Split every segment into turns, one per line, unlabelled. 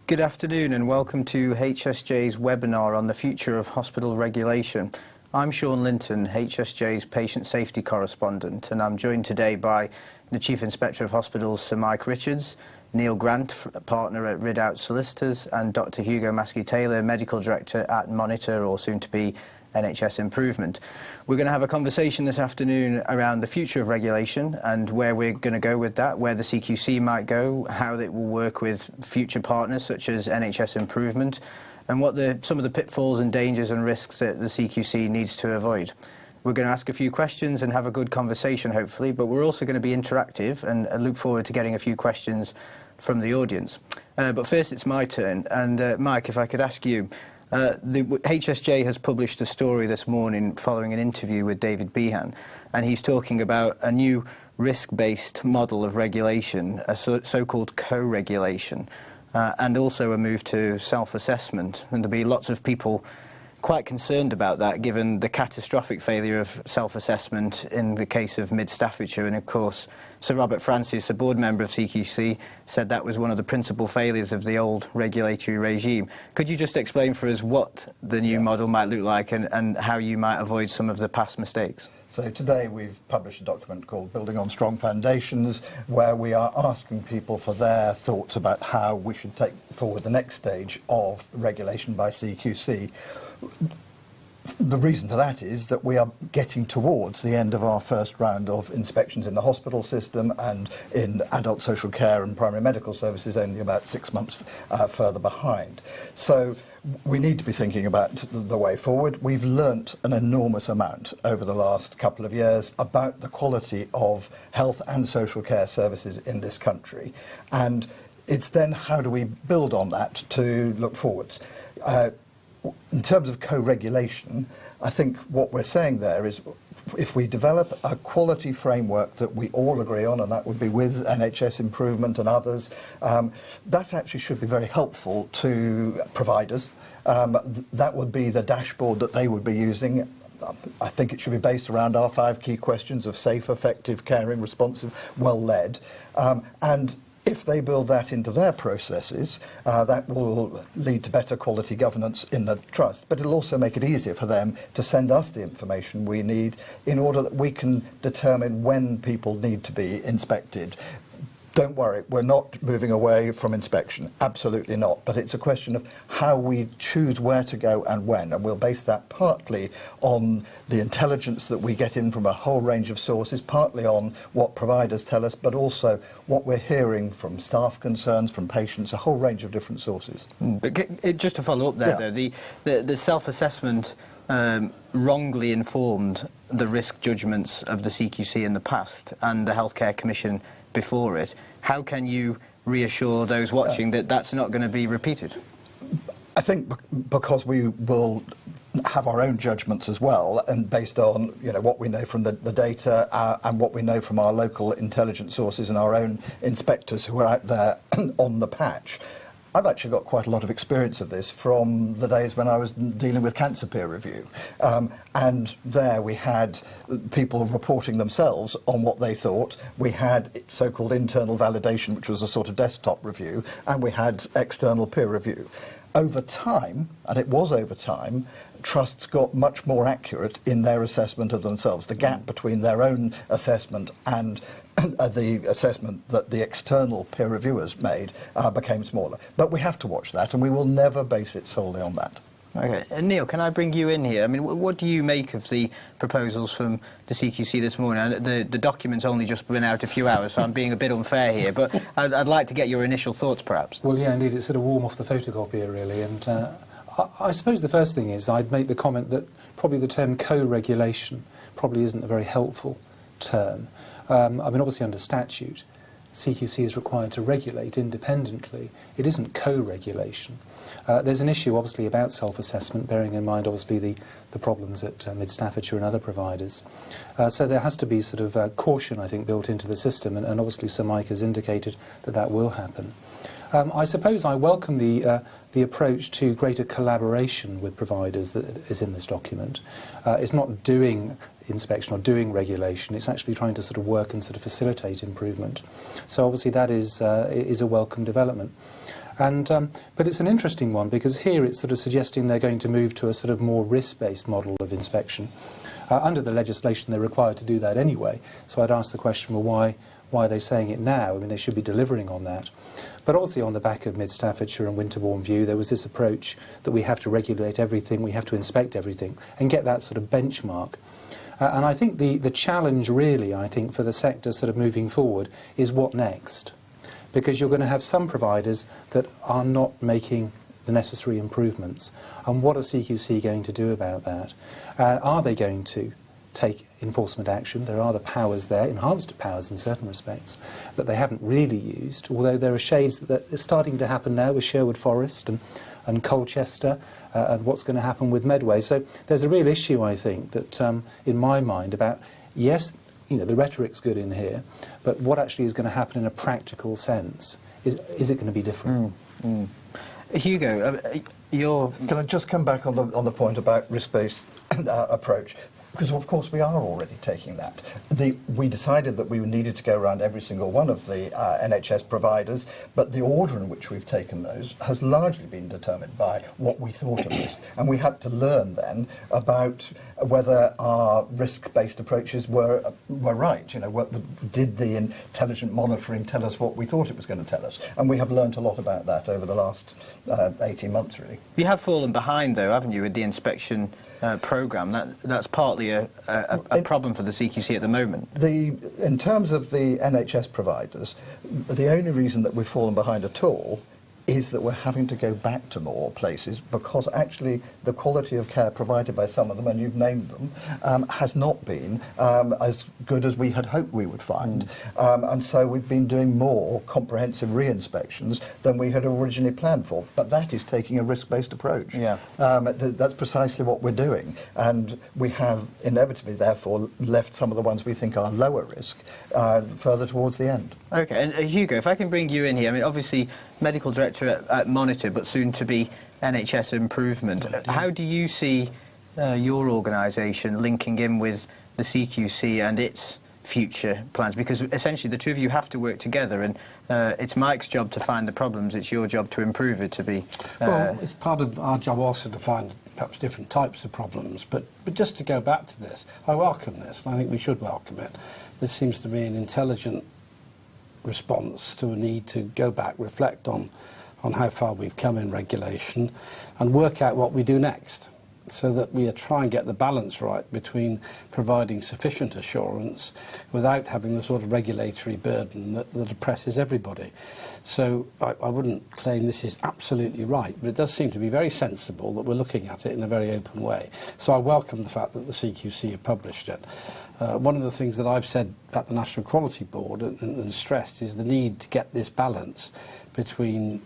Good afternoon and welcome to HSJ's webinar on the future of hospital regulation. I'm Sean Linton, HSJ's patient safety correspondent, and I'm joined today by the Chief Inspector of Hospitals, Sir Mike Richards, Neil Grant, partner at Ridouts Solicitors, and Dr. Hugo Maskey-Taylor, Medical Director at Monitor, or soon to be NHS Improvement. We're going to have a conversation this afternoon around the future of regulation and where we're going to go with that, where the CQC might go, how it will work with future partners such as NHS Improvement, and what some of the pitfalls and dangers and risks that the CQC needs to avoid. We're going to ask a few questions and have a good conversation, hopefully, but we're also going to be interactive and look forward to getting a few questions from the audience. But first, it's my turn. And Mike, if I could ask you, the HSJ has published a story this morning following an interview with David Behan, and he's talking about a new risk-based model of regulation, a so-called co-regulation, and also a move to self-assessment. And there'll be lots of people quite concerned about that, given the catastrophic failure of self-assessment in the case of Mid Staffordshire. And of course, Sir Robert Francis, a board member of CQC, said that was one of the principal failures of the old regulatory regime. Could you just explain for us what the new model might look like and how you might avoid some of the past mistakes?
So today we've published a document called Building on Strong Foundations, where we are asking people for their thoughts about how we should take forward the next stage of regulation by CQC. The reason for that is that we are getting towards the end of our first round of inspections in the hospital system, and in adult social care and primary medical services only about 6 months further behind. So we need to be thinking about the way forward. We've learnt an enormous amount over the last couple of years about the quality of health and social care services in this country, and it's then how do we build on that to look forwards. In terms of co-regulation, I think what we're saying there is if we develop a quality framework that we all agree on, and that would be with NHS Improvement and others, that actually should be very helpful to providers. That would be the dashboard that they would be using. I think it should be based around our 5 key questions of safe, effective, caring, responsive, well-led. And if they build that into their processes, that will lead to better quality governance in the trust. But it'll also make it easier for them to send us the information we need in order that we can determine when people need to be inspected. Don't worry, we're not moving away from inspection, absolutely not. But it's a question of how we choose where to go and when, and we'll base that partly on the intelligence that we get in from a whole range of sources, partly on what providers tell us, but also what we're hearing from staff concerns, from patients, a whole range of different sources.
But just to follow up there, though, the self-assessment wrongly informed the risk judgments of the CQC in the past and the Healthcare Commission before it. How can you reassure those watching that that's not going to be repeated?
I think because we will have our own judgments as well, and based on what we know from the data and what we know from our local intelligence sources and our own inspectors who are out there on the patch. I've actually got quite a lot of experience of this from the days when I was dealing with cancer peer review. And there we had people reporting themselves on what they thought. We had so-called internal validation, which was a sort of desktop review, and we had external peer review. Over time, and it was over time, trusts got much more accurate in their assessment of themselves. The gap between their own assessment and the assessment that the external peer reviewers made became smaller. But we have to watch that, and we will never base it solely on that.
Okay. And Neil, can I bring you in here? I mean, what do you make of the proposals from the CQC this morning? The document's only just been out a few hours, so I'm being a bit unfair here, but I'd like to get your initial thoughts, perhaps.
Well, yeah, indeed, it's sort of warm off the photocopier, really, and I suppose the first thing is I'd make the comment that probably the term co-regulation probably isn't a very helpful term. I mean, obviously under statute, CQC is required to regulate independently. It isn't co-regulation. There's an issue, obviously, about self-assessment, bearing in mind, obviously, the problems at Mid Staffordshire and other providers. So there has to be sort of caution, I think, built into the system, and obviously Sir Mike has indicated that that will happen. I suppose I welcome the approach to greater collaboration with providers that is in this document. It's not doing inspection or doing regulation, it's actually trying to sort of work and sort of facilitate improvement. So obviously that is a welcome development. But it's an interesting one, because here it's sort of suggesting they're going to move to a sort of more risk-based model of inspection. Under the legislation, they're required to do that anyway. So I'd ask the question, well, why are they saying it now? I mean, they should be delivering on that. But obviously on the back of Mid Staffordshire and Winterbourne View, there was this approach that we have to regulate everything, we have to inspect everything, and get that sort of benchmark. And I think the challenge really, I think, for the sector sort of moving forward is what next? Because you're going to have some providers that are not making the necessary improvements. And what are CQC going to do about that? Are they going to take enforcement action? There are the powers there, enhanced powers in certain respects, that they haven't really used, although there are shades that are starting to happen now with Sherwood Forest and Colchester, and what's going to happen with Medway. So there's a real issue, I think, that in my mind about, yes, you know, the rhetoric's good in here, but what actually is going to happen in a practical sense? Is it going to be different?
Hugo, you're...
Can I just come back on the point about risk-based approach? Because, of course, we are already taking that. We decided that we needed to go around every single one of the NHS providers, but the order in which we've taken those has largely been determined by what we thought of risk. And we had to learn then about whether our risk-based approaches were right. You know, did the intelligent monitoring tell us what we thought it was going to tell us? And we have learnt a lot about that over the last 18 months, really.
You have fallen behind, though, haven't you, with the inspection programme? That's partly a problem for the CQC at the moment.
In terms of the NHS providers, the only reason that we've fallen behind at all is that we're having to go back to more places, because actually the quality of care provided by some of them, and you've named them, has not been as good as we had hoped we would find. And so we've been doing more comprehensive re-inspections than we had originally planned for. But that is taking a risk-based approach.
Yeah.
That's precisely what we're doing. And we have inevitably, therefore, left some of the ones we think are lower risk further towards the end.
OK, and Hugo, if I can bring you in here, I mean, obviously, Medical Director at Monitor, but soon to be NHS Improvement. How do you see your organisation linking in with the CQC and its future plans? Because essentially the two of you have to work together, and it's Mike's job to find the problems, it's your job to improve it, to be...
Well, it's part of our job also to find perhaps different types of problems, but just to go back to this, I welcome this, and I think we should welcome it. This seems to be an intelligent response to a need to go back, reflect on how far we've come in regulation, and work out what we do next, so that we try and get the balance right between providing sufficient assurance without having the sort of regulatory burden that oppresses everybody. So I wouldn't claim this is absolutely right, but it does seem to be very sensible that we're looking at it in a very open way. So I welcome the fact that the CQC have published it. One of the things that I've said at the National Quality Board and stressed is the need to get this balance between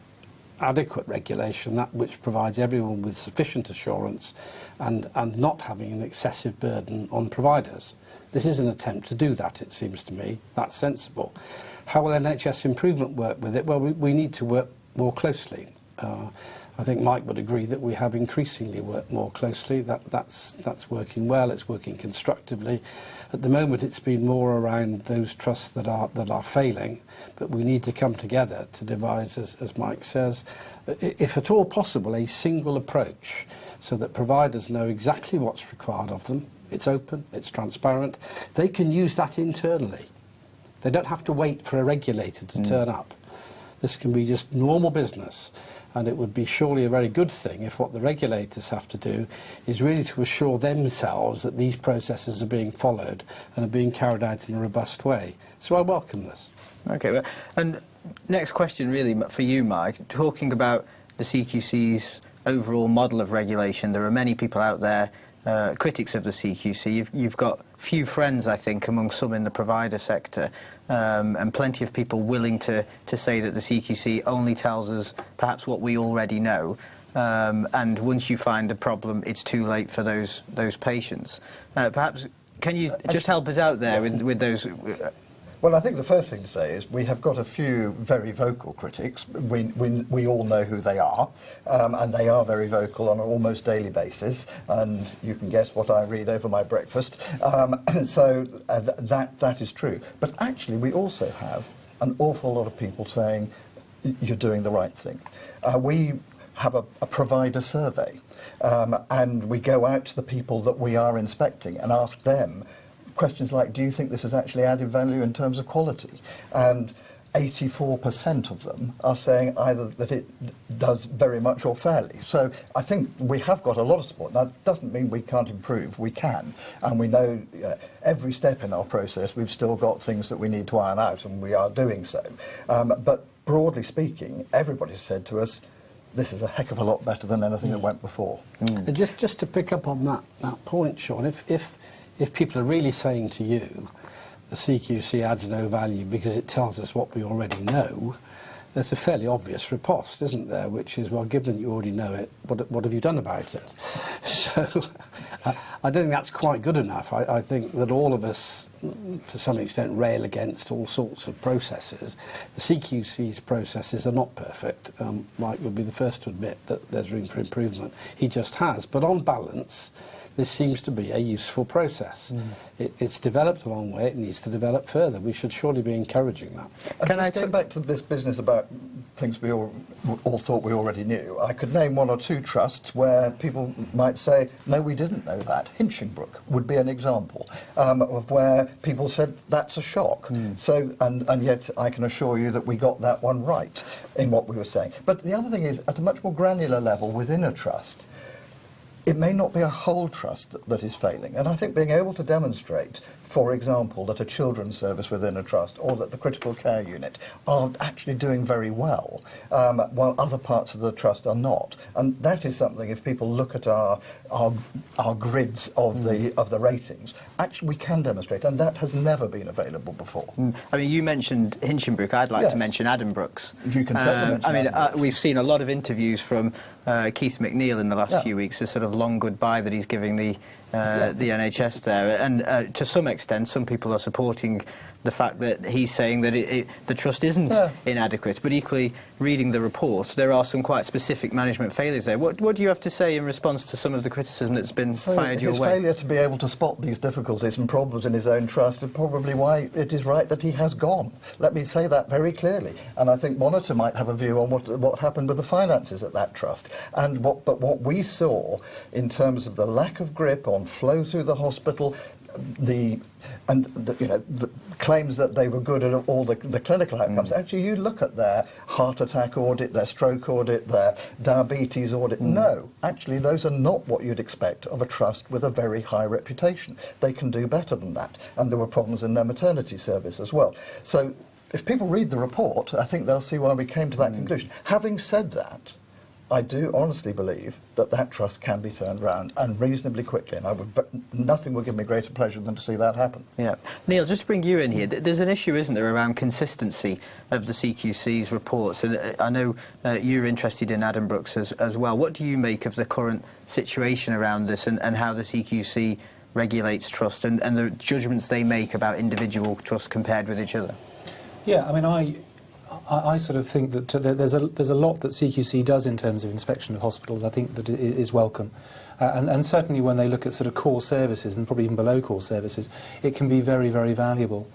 adequate regulation, that which provides everyone with sufficient assurance, and not having an excessive burden on providers. This is an attempt to do that, it seems to me. That's sensible. How will NHS Improvement work with it? Well, we need to work more closely. I think Mike would agree that we have increasingly worked more closely. That's working well, it's working constructively. At the moment it's been more around those trusts that are failing, but we need to come together to devise, as Mike says, if at all possible, a single approach so that providers know exactly what's required of them. It's open, it's transparent. They can use that internally. They don't have to wait for a regulator to turn up. This can be just normal business. And it would be surely a very good thing if what the regulators have to do is really to assure themselves that these processes are being followed and are being carried out in a robust way. So I welcome this.
OK, well, and next question really for you, Mike. Talking about the CQC's overall model of regulation, there are many people out there, critics of the CQC. You've got few friends, I think, among some in the provider sector, and plenty of people willing to say that the CQC only tells us perhaps what we already know, and once you find a problem, it's too late for those patients. Perhaps, can you just help us out there with those...
Well, I think the first thing to say is we have got a few very vocal critics. We all know who they are, and they are very vocal on an almost daily basis, and you can guess what I read over my breakfast. So that is true. But actually, we also have an awful lot of people saying, you're doing the right thing. We have a provider survey, and we go out to the people that we are inspecting and ask them questions like, do you think this has actually added value in terms of quality? And 84% of them are saying either that it does very much or fairly. So I think we have got a lot of support. That doesn't mean we can't improve. We can. And we know every step in our process we've still got things that we need to iron out, and we are doing so. But broadly speaking, everybody's said to us, this is a heck of a lot better than anything that went before.
And just to pick up on that point, Sean, if people are really saying to you, the CQC adds no value because it tells us what we already know, there's a fairly obvious riposte, isn't there, which is, well, given that you already know it, what have you done about it? So I don't think that's quite good enough. I think that all of us, to some extent, rail against all sorts of processes. The CQC's processes are not perfect. Mike would be the first to admit that there's room for improvement. He just has. But on balance, this seems to be a useful process. It's developed a long way. It needs to develop further. We should surely be encouraging that.
Can I go back to this business about things we all thought we already knew? I could name one or two trusts where people might say, no, we didn't know that. Hinchingbrooke would be an example of where people said, that's a shock. So, and yet I can assure you that we got that one right in what we were saying. But the other thing is, at a much more granular level within a trust, it may not be a whole trust that is failing. And I think being able to demonstrate, for example, that a children's service within a trust or that the critical care unit are actually doing very well, while other parts of the trust are not. And that is something, if people look at our grids of the ratings, actually we can demonstrate, and that has never been available before.
I mean, you mentioned Hinchingbrooke. I'd like to mention Addenbrooks.
You can certainly mention Addenbrooks.
We've seen a lot of interviews from Keith McNeill in the last few weeks, a sort of long goodbye that he's giving the NHS there. And to some extent, some people are supporting the fact that he's saying that the trust isn't inadequate. But equally, reading the reports, there are some quite specific management failures there. What do you have to say in response to some of the criticism that's been fired your way?
His failure to be able to spot these difficulties and problems in his own trust is probably why it is right that he has gone. Let me say that very clearly. And I think Monitor might have a view on what happened with the finances at that trust. But what we saw in terms of the lack of grip on flow through the hospital, the claims that they were good at all the clinical outcomes. Actually, you look at their heart attack audit, their stroke audit, their diabetes audit. No, actually, those are not what you'd expect of a trust with a very high reputation. They can do better than that. And there were problems in their maternity service as well. So if people read the report, I think they'll see why we came to that conclusion. Having said that, I do honestly believe that that trust can be turned around, and reasonably quickly, and nothing would give me greater pleasure than to see that happen.
Yeah. Neil, just to bring you in here, there's an issue, isn't there, around consistency of the CQC's reports, and I know you're interested in Addenbrooke's as well. What do you make of the current situation around this and how the CQC regulates trust and the judgments they make about individual trusts compared with each other?
Yeah, I mean, I sort of think that there's a lot that CQC does in terms of inspection of hospitals. I think that it is welcome. And certainly when they look at sort of core services and probably even below core services, it can be very, very valuable.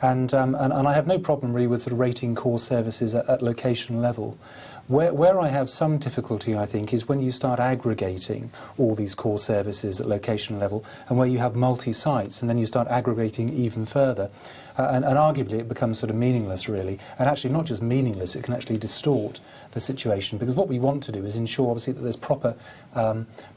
And I have no problem really with sort of rating core services at location level. Where I have some difficulty, I think, is when you start aggregating all these core services at location level and where you have multi-sites and then you start aggregating even further. And arguably it becomes sort of meaningless, really. And actually not just meaningless, it can actually distort the situation, because what we want to do is ensure, obviously, that there's proper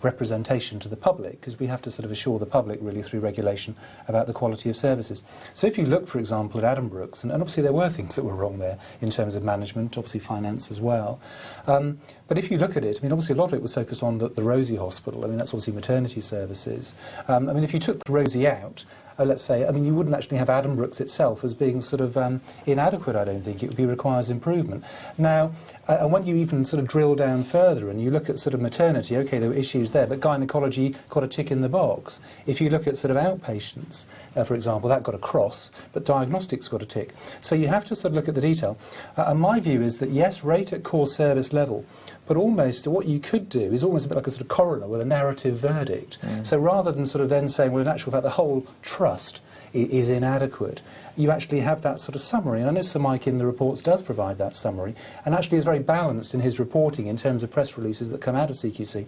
representation to the public, because we have to sort of assure the public, really, through regulation about the quality of services. So if you look, for example, at Addenbrooke's, and obviously there were things that were wrong there in terms of management, obviously finance as well. But if you look at it, I mean, obviously a lot of it was focused on the Rosie Hospital. I mean, that's obviously maternity services. I mean, if you took the Rosie out, let's say, I mean, you wouldn't actually have Addenbrooke's itself as being sort of inadequate, I don't think. It would be requires improvement. Now, and when you even sort of drill down further and you look at sort of maternity, OK, there were issues there, but gynecology got a tick in the box. If you look at sort of outpatients, for example, that got a cross, but diagnostics got a tick. So you have to sort of look at the detail. And my view is that, yes, rate at core service level, but almost what you could do is almost a bit like a sort of coroner with a narrative verdict. So rather than sort of then saying, well, in actual fact, the whole trust trust is inadequate, you actually have that sort of summary. And I know Sir Mike in the reports does provide that summary, and actually is very balanced in his reporting in terms of press releases that come out of CQC.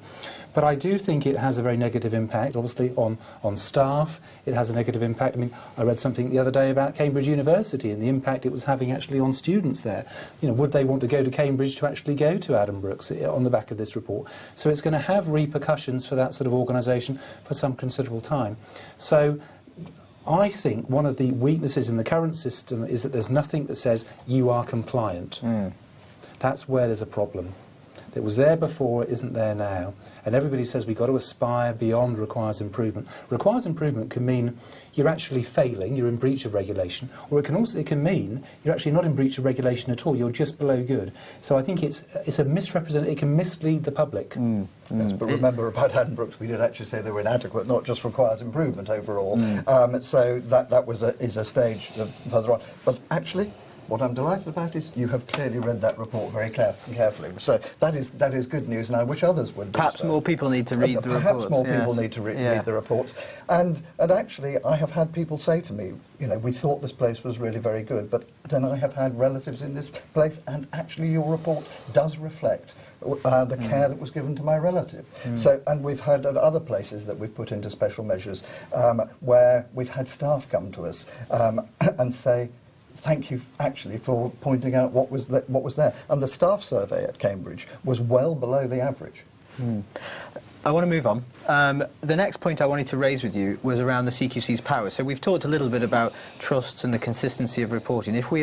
But I do think it has a very negative impact, obviously, on staff. It has a negative impact. I mean, I read something the other day about Cambridge University and the impact it was having actually on students there. You know, would they want to go to Cambridge to actually go to Addenbrooke's on the back of this report? So it's going to have repercussions for that sort of organisation for some considerable time. So I think one of the weaknesses in the current system is that there's nothing that says you are compliant. That's where there's a problem. It was there before, it isn't there now. And everybody says we've got to aspire beyond requires improvement. Requires improvement can mean you're actually failing, you're in breach of regulation, or it can mean you're actually not in breach of regulation at all, you're just below good. So I think it's a misrepresentation, it can mislead the public.
Yes, but remember about Addenbrooke's, we did actually say they were inadequate, not just requires improvement overall. So that is a stage further on. But actually, what I'm delighted about is you have clearly read that report very carefully. So that is good news, and I wish others would do
Perhaps
so.
more people need to read the reports.
Perhaps more people need to read the reports. And actually, I have had people say to me, you know, we thought this place was really very good, but then I have had relatives in this place, and actually your report does reflect the care that was given to my relative. So, and we've had at other places that we've put into special measures where we've had staff come to us and say, thank you actually for pointing out what was there. And the staff survey at Cambridge was well below the average.
I want to move on. The next point I wanted to raise with you was around the CQC's powers. So we've talked a little bit about trusts and the consistency of reporting. If we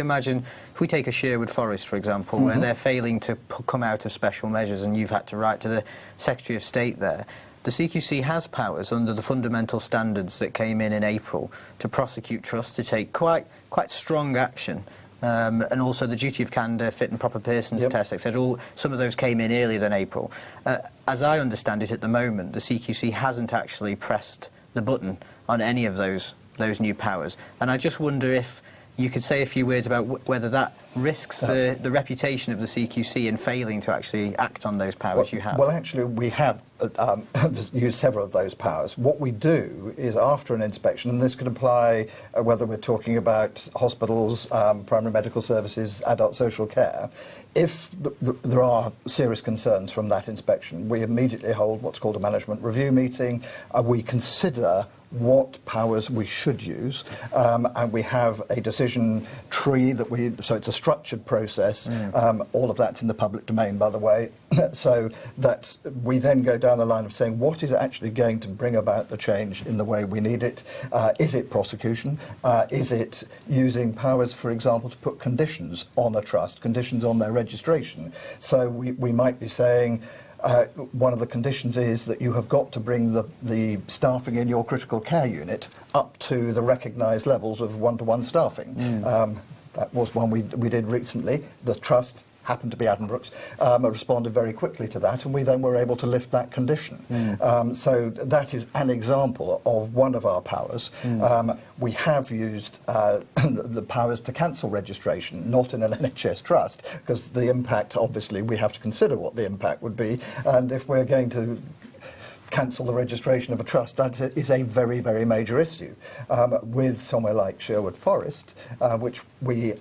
take a Sherwood Forest, for example, where they're failing to come out of special measures and you've had to write to the Secretary of State there, the CQC has powers under the fundamental standards that came in April to prosecute trusts, to take quite strong action. And also the duty of candour, fit and proper persons test, etc. Some of those came in earlier than April. As I understand it at the moment, the CQC hasn't actually pressed the button on any of those new powers. And I just wonder if you could say a few words about whether that risks the reputation of the CQC in failing to actually act on those powers you have.
Well, actually, we have used several of those powers. What we do is, after an inspection, and this could apply whether we're talking about hospitals, primary medical services, adult social care, if there are serious concerns from that inspection, we immediately hold what's called a management review meeting. We consider what powers we should use, and we have a decision tree so it's a structured process. All of that's in the public domain, by the way, so that we then go down the line of saying what is actually going to bring about the change in the way we need it. Is it prosecution? Is it using powers, for example, to put conditions on a trust, conditions on their registration? So we might be saying, one of the conditions is that you have got to bring the staffing in your critical care unit up to the recognised levels of one-to-one staffing. That was one we did recently. The trust happened to be Addenbrooke's, responded very quickly to that, and we then were able to lift that condition. So that is an example of one of our powers. We have used the powers to cancel registration, not in an NHS trust, because the impact, obviously, we have to consider what the impact would be, and if we're going to cancel the registration of a trust, that is a very, very major issue. With somewhere like Sherwood Forest, which we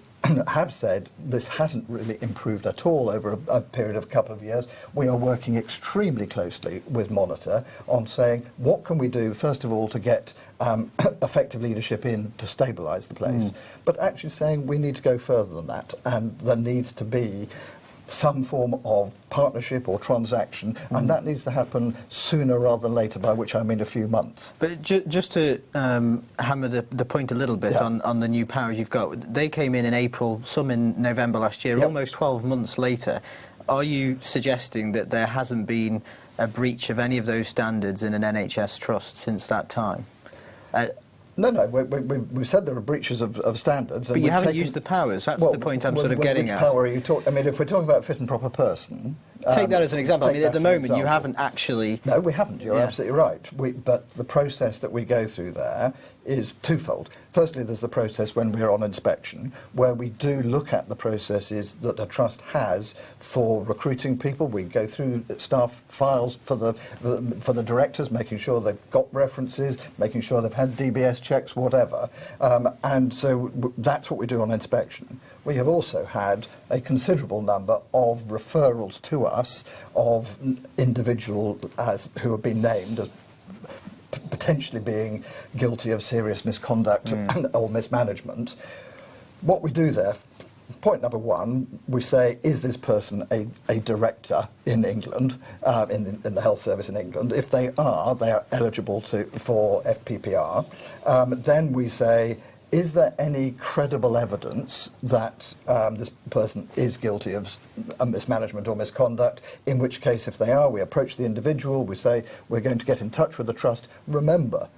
have said this hasn't really improved at all over a period of a couple of years. We are working extremely closely with Monitor on saying what can we do, first of all, to get effective leadership in to stabilise the place, but actually saying we need to go further than that, and there needs to be some form of partnership or transaction, and that needs to happen sooner rather than later, by which I mean a few months.
But just to hammer the point a little bit on the new powers you've got, they came in April, some in November last year, almost 12 months later. Are you suggesting that there hasn't been a breach of any of those standards in an NHS trust since that time?
No, we've said there are breaches of standards.
But you haven't used the powers. That's the point I'm sort of getting at.
Which power are you talking? I mean, if we're talking about fit and proper person,
Take that as an example. I mean, at the moment, you haven't actually...
No, we haven't. You're absolutely right. But the process that we go through there is twofold. Firstly, there's the process when we're on inspection, where we do look at the processes that a trust has for recruiting people. We go through staff files for the directors, making sure they've got references, making sure they've had DBS checks, whatever. And so that's what we do on inspection. We have also had a considerable number of referrals to us of individuals who have been named as potentially being guilty of serious misconduct or mismanagement. What we do there, point number one, we say, is this person a director in England, in the health service in England? If they are eligible for FPPR. Then we say, is there any credible evidence that this person is guilty of mismanagement or misconduct? In which case, if they are, we approach the individual, we say, we're going to get in touch with the trust. Remember,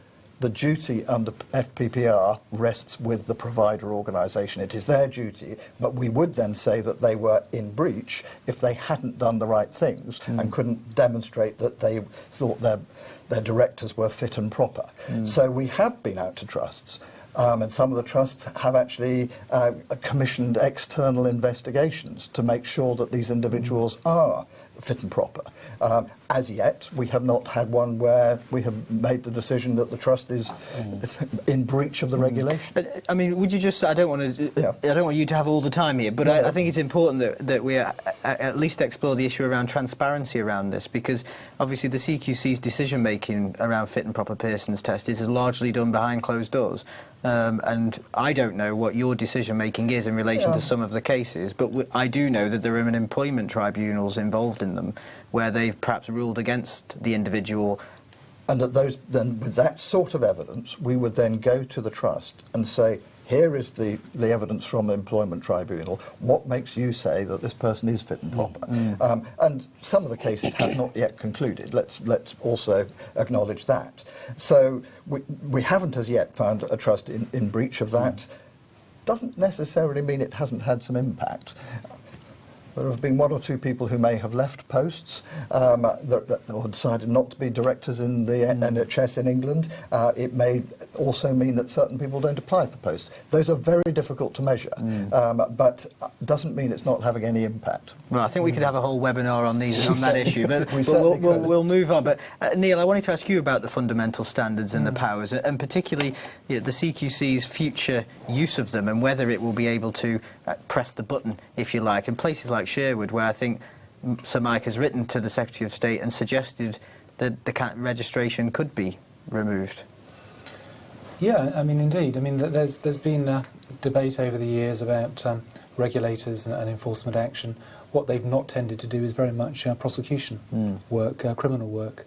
the duty under FPPR rests with the provider organisation. It is their duty, but we would then say that they were in breach if they hadn't done the right things and couldn't demonstrate that they thought their directors were fit and proper. So we have been out to trusts. And some of the trusts have actually commissioned external investigations to make sure that these individuals are fit and proper. As yet, we have not had one where we have made the decision that the trust is in breach of the regulation.
But, I mean, would you just... I don't want you to have all the time here, but I think it's important that we at least explore the issue around transparency around this, because obviously the CQC's decision-making around fit and proper persons test is largely done behind closed doors. And I don't know what your decision-making is in relation to some of the cases, but I do know that there are employment tribunals involved in them where they've perhaps ruled against the individual.
And then with that sort of evidence, we would then go to the trust and say, here is the evidence from the employment tribunal. What makes you say that this person is fit and proper? And some of the cases have not yet concluded. Let's also acknowledge that. So we haven't as yet found a trust in breach of that. Doesn't necessarily mean it hasn't had some impact. There have been one or two people who may have left posts or decided not to be directors in the NHS in England. It may also mean that certain people don't apply for posts. Those are very difficult to measure, but doesn't mean it's not having any impact.
Well, I think we could have a whole webinar on that issue, but we'll move on. But Neil, I wanted to ask you about the fundamental standards and the powers, and particularly the CQC's future use of them and whether it will be able to press the button, if you like, in places like Sherwood, where I think Sir Mike has written to the Secretary of State and suggested that the registration could be removed.
Yeah, I mean, indeed. I mean, there's been a debate over the years about regulators and enforcement action. What they've not tended to do is very much prosecution work, criminal work.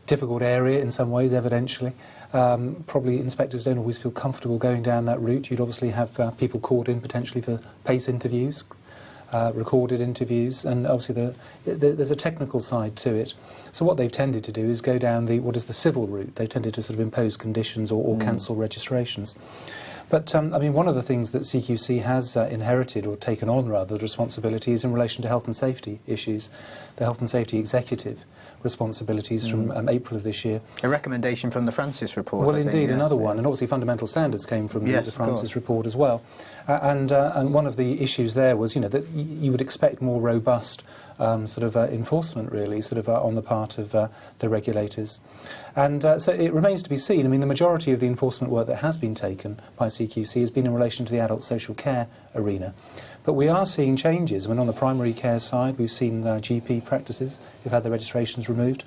Difficult area in some ways, evidentially. Probably inspectors don't always feel comfortable going down that route. You'd obviously have people called in potentially for PACE interviews, recorded interviews, and obviously there's a technical side to it. So what they've tended to do is go down what is the civil route. They've tended to sort of impose conditions or cancel registrations. But, I mean, one of the things that CQC has inherited, or taken on rather, the responsibility is in relation to health and safety issues. The health and safety executive responsibilities from April of this year.
A recommendation from the Francis report.
Well, indeed, another one. And obviously fundamental standards came from the Francis report as well. And one of the issues there was, that you would expect more robust enforcement, really, on the part of the regulators. And so it remains to be seen. I mean, the majority of the enforcement work that has been taken by CQC has been in relation to the adult social care arena. But we are seeing changes. I mean, on the primary care side, we've seen GP practices who've had their registrations removed.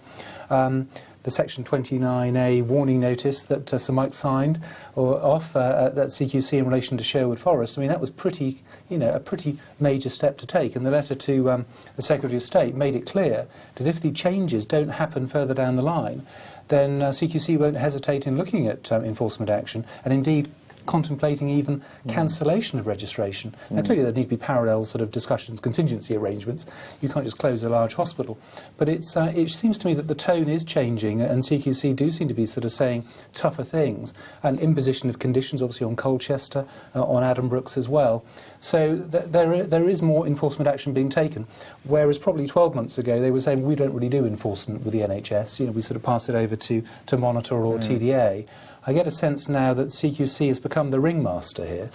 The Section 29A warning notice that Sir Mike signed off at CQC in relation to Sherwood Forest, I mean, that was a pretty major step to take. And the letter to the Secretary of State made it clear that if the changes don't happen further down the line, then CQC won't hesitate in looking at enforcement action, and indeed contemplating even cancellation of registration. Now, clearly there need to be parallel sort of discussions, contingency arrangements. You can't just close a large hospital. But it seems to me that the tone is changing, and CQC do seem to be sort of saying tougher things, and imposition of conditions, obviously on Colchester, on Addenbrooke's as well. So there is more enforcement action being taken, whereas probably 12 months ago they were saying we don't really do enforcement with the NHS, you know, we sort of pass it over to Monitor or TDA. I get a sense now that CQC has become the ringmaster here.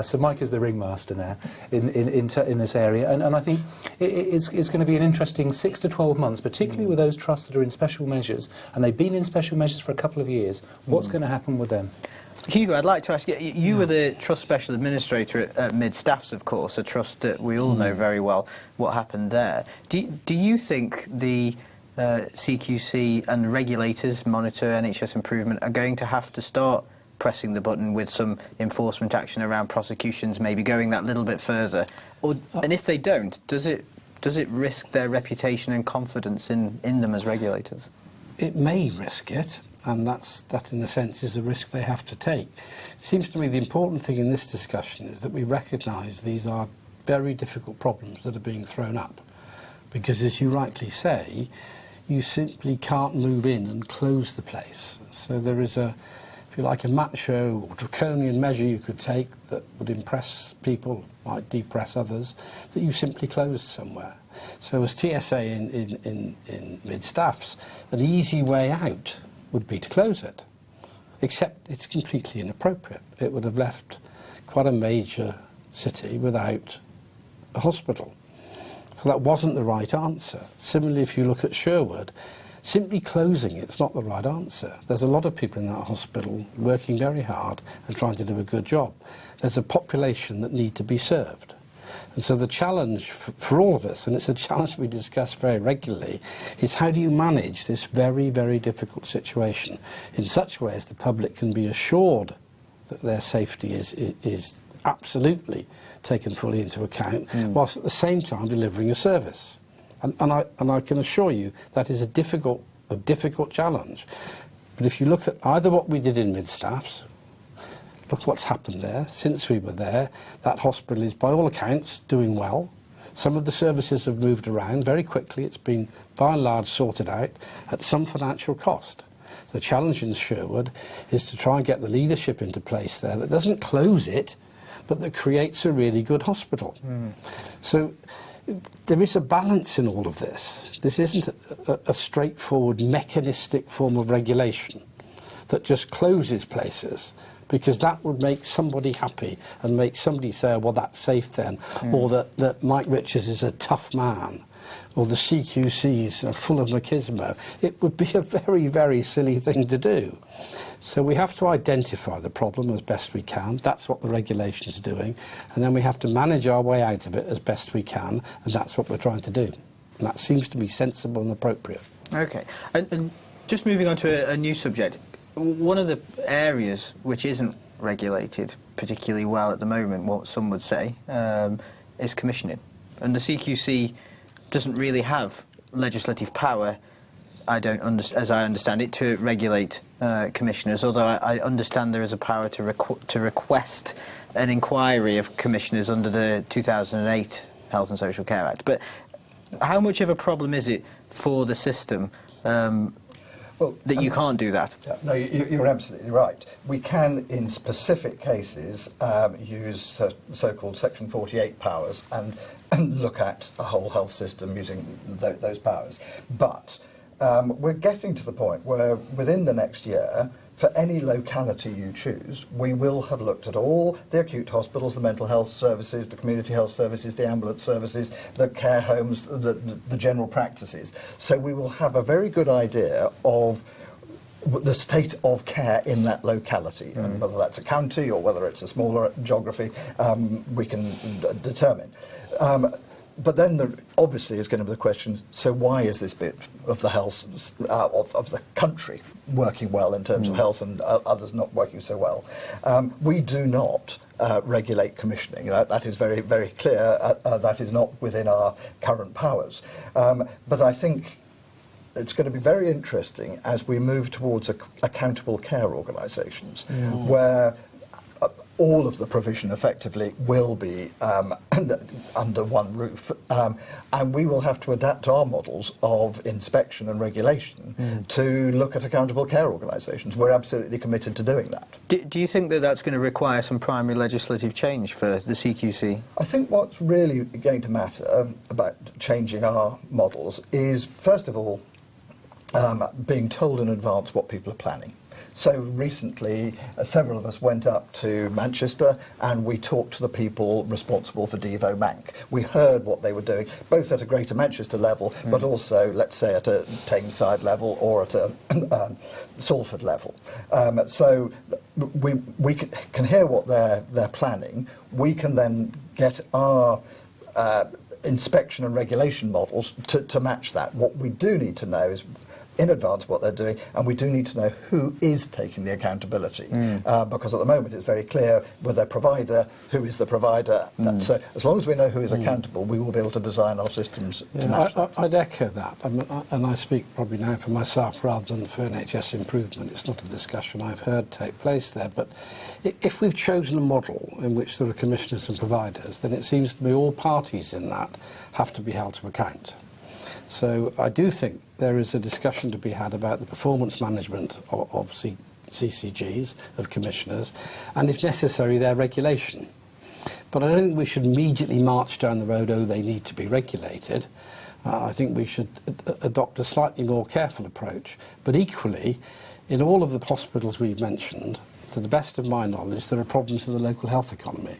So Mike is the ringmaster now in this area, and I think it's going to be an interesting 6 to 12 months, particularly with those trusts that are in special measures, and they've been in special measures for a couple of years. What's going to happen with them?
Hugo, I'd like to ask you, you were the Trust Special Administrator at Mid-Staffs, of course, a trust that we all know very well what happened there. Do you think the CQC and regulators, Monitor, NHS Improvement, are going to have to start pressing the button with some enforcement action around prosecutions, maybe going that little bit further? And if they don't, does it risk their reputation and confidence in them as regulators?
It may risk it, and that in a sense is a risk they have to take. It seems to me the important thing in this discussion is that we recognise these are very difficult problems that are being thrown up, because as you rightly say, you simply can't move in and close the place. So there is a, if you like, a macho or draconian measure you could take that would impress people, might depress others, that you simply closed somewhere. So as TSA in Mid-Staffs, an easy way out would be to close it, except it's completely inappropriate. It would have left quite a major city without a hospital. So that wasn't the right answer. Similarly, if you look at Sherwood, simply closing it's not the right answer. There's a lot of people in that hospital working very hard and trying to do a good job. There's a population that need to be served. And so the challenge for all of us, and it's a challenge we discuss very regularly, is how do you manage this very, very difficult situation in such a way as the public can be assured that their safety is absolutely taken fully into account, whilst at the same time delivering a service. And I can assure you that is a difficult challenge. But if you look at either what we did in Mid-Staffs, look what's happened there since we were there. That hospital is, by all accounts, doing well. Some of the services have moved around very quickly. It's been, by and large, sorted out at some financial cost. The challenge in Sherwood is to try and get the leadership into place there that doesn't close it, but that creates a really good hospital. So there is a balance in all of this. This isn't a straightforward mechanistic form of regulation that just closes places, because that would make somebody happy and make somebody say, well, that's safe then, or that Mike Richards is a tough man, or the CQCs are full of machismo. It would be a very, very silly thing to do. So we have to identify the problem as best we can. That's what the regulation is doing. And then we have to manage our way out of it as best we can, and that's what we're trying to do. And that seems to be sensible and appropriate.
OK. And just moving on to a new subject, one of the areas which isn't regulated particularly well at the moment, what some would say, is commissioning. And the CQC doesn't really have legislative power, as I understand it, to regulate commissioners, although I understand there is a power to request an inquiry of commissioners under the 2008 Health and Social Care Act. But how much of a problem is it for the system that you can't do that?
Yeah, no, you're absolutely right. We can, in specific cases, use so-called Section 48 powers and look at a whole health system using those powers. But we're getting to the point where within the next year, for any locality you choose, we will have looked at all the acute hospitals, the mental health services, the community health services, the ambulance services, the care homes, the general practices. So we will have a very good idea of the state of care in that locality, and whether that's a county or whether it's a smaller geography, we can determine. But then there obviously is going to be the question, so why is this bit of the health, of the country working well in terms of health and others not working so well? We do not regulate commissioning. That is very, very clear. That is not within our current powers. But I think it's going to be very interesting as we move towards accountable care organisations, where all of the provision effectively will be under one roof, and we will have to adapt our models of inspection and regulation to look at accountable care organisations. We're absolutely committed to doing that.
Do you think that that's going to require some primary legislative change for the CQC?
I think what's really going to matter about changing our models is, first of all, being told in advance what people are planning. So recently, several of us went up to Manchester and we talked to the people responsible for Devo Manc. We heard what they were doing, both at a Greater Manchester level, but also, let's say, at a Tameside level or at a Salford level. So we can hear what they're planning. We can then get our inspection and regulation models to match that. What we do need to know is in advance what they're doing, and we do need to know who is taking the accountability, because at the moment it's very clear with their provider, who is the provider. So as long as we know who is accountable, we will be able to design our systems to match that.
I'd echo that, and I speak probably now for myself rather than for NHS Improvement. It's not a discussion I've heard take place there, but if we've chosen a model in which there are commissioners and providers, then it seems to me all parties in that have to be held to account. So I do think there is a discussion to be had about the performance management of CCGs, of commissioners, and if necessary their regulation. But I don't think we should immediately march down the road, oh, they need to be regulated. I think we should adopt a slightly more careful approach. But equally, in all of the hospitals we've mentioned, to the best of my knowledge, there are problems with the local health economy.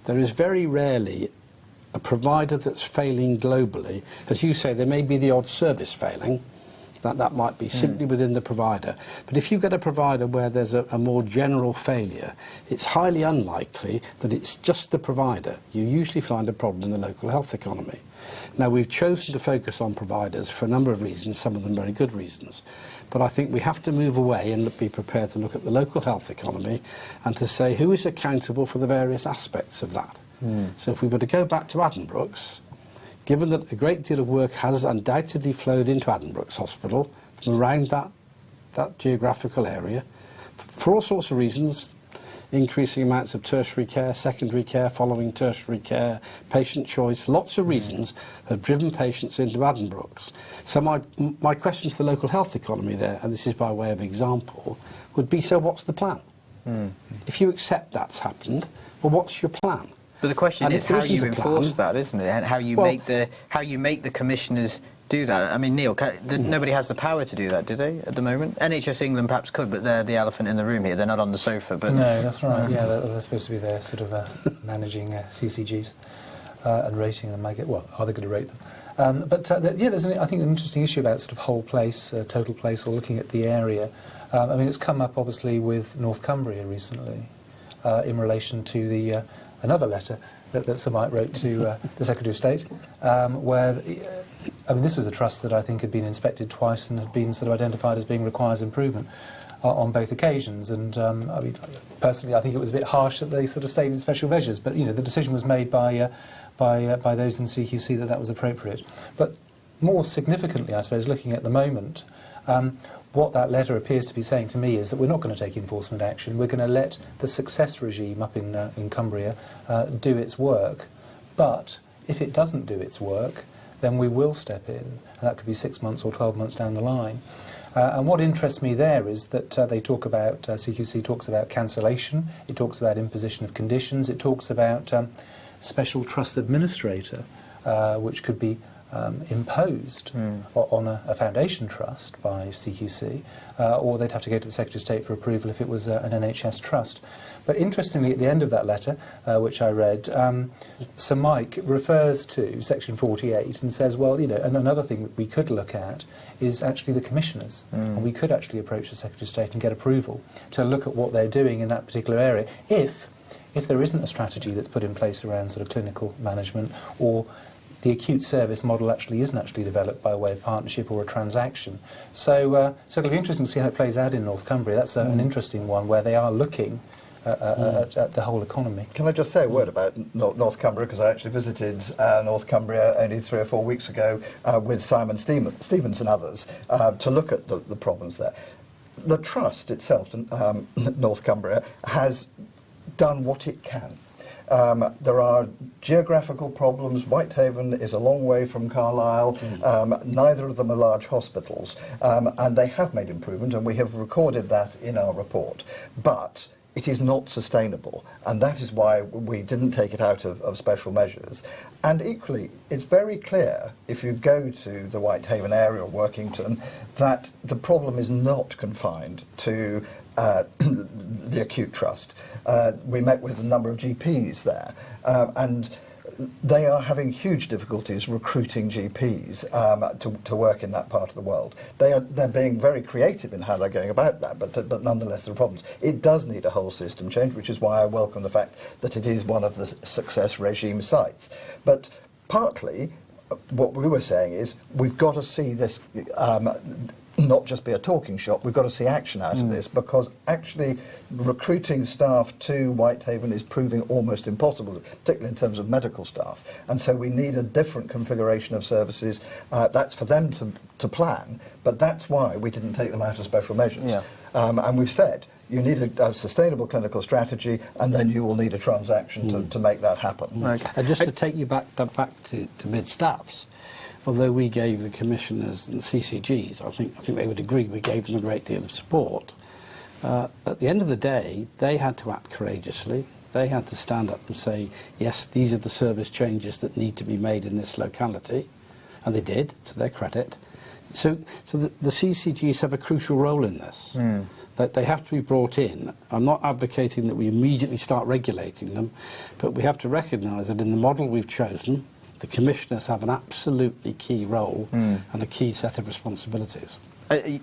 There is very rarely a provider that's failing globally. As you say, there may be the odd service failing. That might be simply within the provider. But if you get a provider where there's a more general failure, it's highly unlikely that it's just the provider. You usually find a problem in the local health economy. Now, we've chosen to focus on providers for a number of reasons, some of them very good reasons. But I think we have to move away and be prepared to look at the local health economy and to say who is accountable for the various aspects of that. So if we were to go back to Addenbrooke's, given that a great deal of work has undoubtedly flowed into Addenbrooke's Hospital from around that geographical area, for all sorts of reasons, increasing amounts of tertiary care, secondary care, following tertiary care, patient choice, lots of reasons have driven patients into Addenbrooke's. So my question to the local health economy there, and this is by way of example, would be, so what's the plan? If you accept that's happened, well, what's your plan?
But the question is how you enforce that, isn't it? And how you make the commissioners do that. I mean, Neil, nobody has the power to do that, do they, at the moment? NHS England perhaps could, but they're the elephant in the room here. They're not on the sofa. But
no, that's right. Yeah, they're supposed to be there, sort of managing CCGs and rating them. Well, are they going to rate them? There's I think an interesting issue about sort of whole place, total place, or looking at the area. I mean, it's come up obviously with North Cumbria recently in relation to the another letter that Sir Mike wrote to the Secretary of State, where, I mean, this was a trust that I think had been inspected twice and had been sort of identified as being requires improvement on both occasions. And I mean, personally, I think it was a bit harsh that they sort of stayed in special measures. But the decision was made by those in CQC that was appropriate. But more significantly, I suppose, looking at the moment. What that letter appears to be saying to me is that we're not going to take enforcement action. We're going to let the success regime up in Cumbria do its work. But if it doesn't do its work, then we will step in. And that could be 6 months or 12 months down the line. And what interests me there is that they talk about, CQC talks about cancellation, it talks about imposition of conditions, it talks about special trust administrator, which could be imposed on a foundation trust by CQC, or they'd have to go to the Secretary of State for approval if it was an NHS trust. But interestingly, at the end of that letter, which I read, Sir Mike refers to Section 48 and says, well, and another thing that we could look at is actually the commissioners. And we could actually approach the Secretary of State and get approval to look at what they're doing in that particular area if there isn't a strategy that's put in place around sort of clinical management, or the acute service model actually isn't actually developed by way of partnership or a transaction. So it'll be interesting to see how it plays out in North Cumbria. That's an interesting one where they are looking at the whole economy.
Can I just say a word about North Cumbria, because I actually visited North Cumbria only 3 or 4 weeks ago with Simon Stevens and others to look at the problems there. The trust itself, North Cumbria, has done what it can. There are geographical problems. Whitehaven is a long way from Carlisle. Neither of them are large hospitals. And they have made improvement, and we have recorded that in our report. But it is not sustainable, and that is why we didn't take it out of special measures. And equally, it's very clear, if you go to the Whitehaven area or Workington, that the problem is not confined to the acute trust. We met with a number of GPs there, and they are having huge difficulties recruiting GPs to work in that part of the world. They're being very creative in how they're going about that, but nonetheless there are problems. It does need a whole system change, which is why I welcome the fact that it is one of the success regime sites. But partly, what we were saying is we've got to see this not just be a talking shop, we've got to see action out of this, because actually recruiting staff to Whitehaven is proving almost impossible, particularly in terms of medical staff. And so we need a different configuration of services. That's for them to plan, but that's why we didn't take them out of special measures. Yeah. And we've said, you need a sustainable clinical strategy, and then you will need a transaction to make that happen.
Right. And just to take you back to mid-staffs, although we gave the commissioners and CCGs, I think they would agree, we gave them a great deal of support. At the end of the day, they had to act courageously. They had to stand up and say, yes, these are the service changes that need to be made in this locality, and they did, to their credit. So the CCGs have a crucial role in this. That they have to be brought in. I'm not advocating that we immediately start regulating them, but we have to recognise that in the model we've chosen, the commissioners have an absolutely key role and a key set of responsibilities.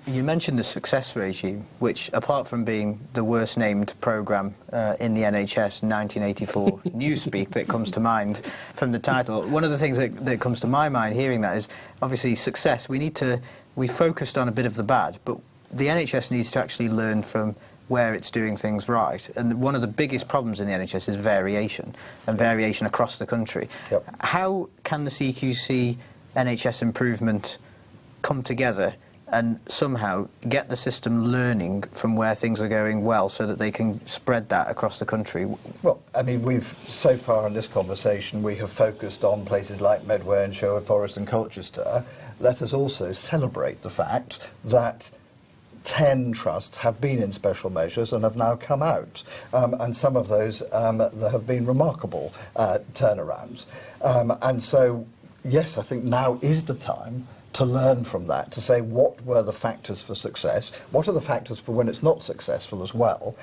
You mentioned the success regime, which, apart from being the worst named programme in the NHS, 1984 newspeak that comes to mind from the title, one of the things that comes to my mind hearing that is, obviously, success. We focused on a bit of the bad, but the NHS needs to actually learn from where it's doing things right. And one of the biggest problems in the NHS is variation, and variation across the country. Yep. How can the CQC NHS Improvement come together and somehow get the system learning from where things are going well so that they can spread that across the country?
Well, I mean, we've, so far in this conversation, we have focused on places like Medway and Sherwood Forest and Colchester. Let us also celebrate the fact that 10 trusts have been in special measures and have now come out. And some of those there have been remarkable turnarounds. And so, yes, I think now is the time to learn from that, to say what were the factors for success, what are the factors for when it's not successful as well,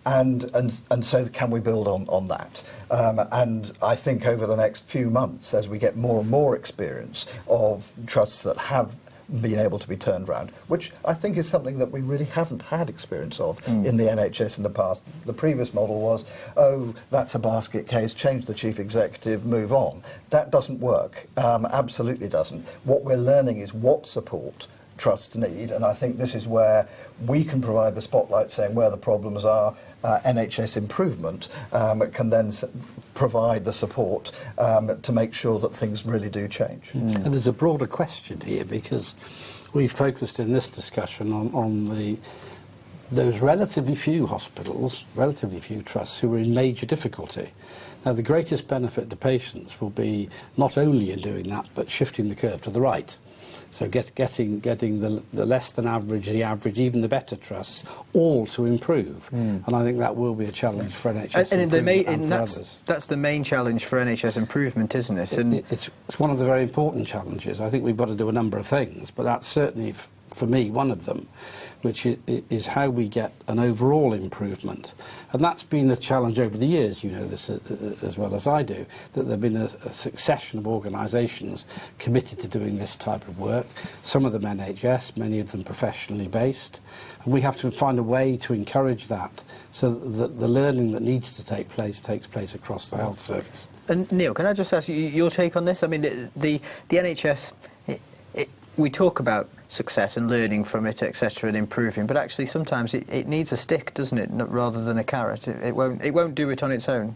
and so can we build on that. And I think over the next few months, as we get more and more experience of trusts that have been able to be turned around, which I think is something that we really haven't had experience of in the NHS in the past. The previous model was, oh, that's a basket case, change the chief executive, move on. That doesn't work, absolutely doesn't. What we're learning is what support trusts need, and I think this is where we can provide the spotlight saying where the problems are. NHS Improvement can then provide the support to make sure that things really do change.
And there's a broader question here, because we've focused in this discussion on those relatively few hospitals, relatively few trusts who are in major difficulty. Now, the greatest benefit to patients will be not only in doing that, but shifting the curve to the right. So getting the less than average, the average, even the better trusts, all to improve. And I think that will be a challenge for NHS Improvement and for others.
That's the main challenge for NHS Improvement, isn't it?
It's one of the very important challenges. I think we've got to do a number of things, but that's certainly, for me, one of them, which is how we get an overall improvement. And that's been a challenge over the years, you know this as well as I do, that there have been a succession of organisations committed to doing this type of work, some of them NHS, many of them professionally based. And we have to find a way to encourage that so that the learning that needs to take place takes place across the health service.
And Neil, can I just ask you your take on this? I mean, the NHS, we talk about success and learning from it, etc., and improving, but actually sometimes it needs a stick, doesn't it, rather than a carrot? It won't do it on its own.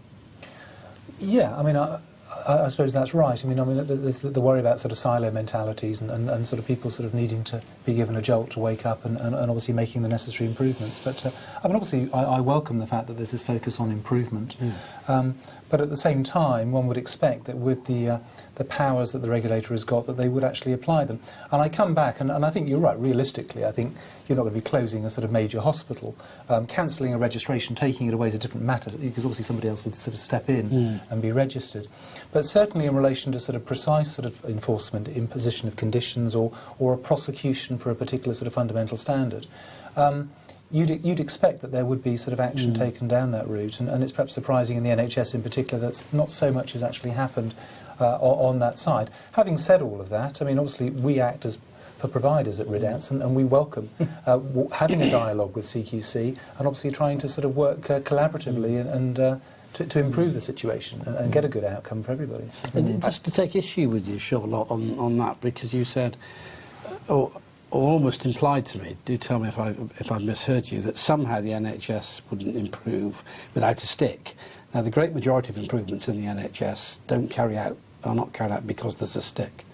Yeah, I mean, I I suppose that's right. I mean, there's the worry about sort of silo mentalities and sort of people sort of needing to be given a jolt to wake up and obviously making the necessary improvements. But I mean, obviously, I welcome the fact that there's this focus on improvement. But at the same time, one would expect that with the powers that the regulator has got, that they would actually apply them. And I come back, and I think you're right, realistically, I think you're not going to be closing a sort of major hospital. Cancelling a registration, taking it away is a different matter, because obviously somebody else would sort of step in and be registered. But certainly in relation to sort of precise sort of enforcement, imposition of conditions, or a prosecution for a particular sort of fundamental standard, you'd expect that there would be sort of action taken down that route, and it's perhaps surprising in the NHS in particular that not so much has actually happened on that side. Having said all of that, I mean, obviously we act as for providers at Ridouts, and we welcome having a dialogue with CQC and obviously trying to sort of work collaboratively and to improve the situation and get a good outcome for everybody.
And just to take issue with you, Sean, on that, because you said, or almost implied to me, do tell me if I misheard you, that somehow the NHS wouldn't improve without a stick. Now, the great majority of improvements in the NHS are not carried out because there's a stick.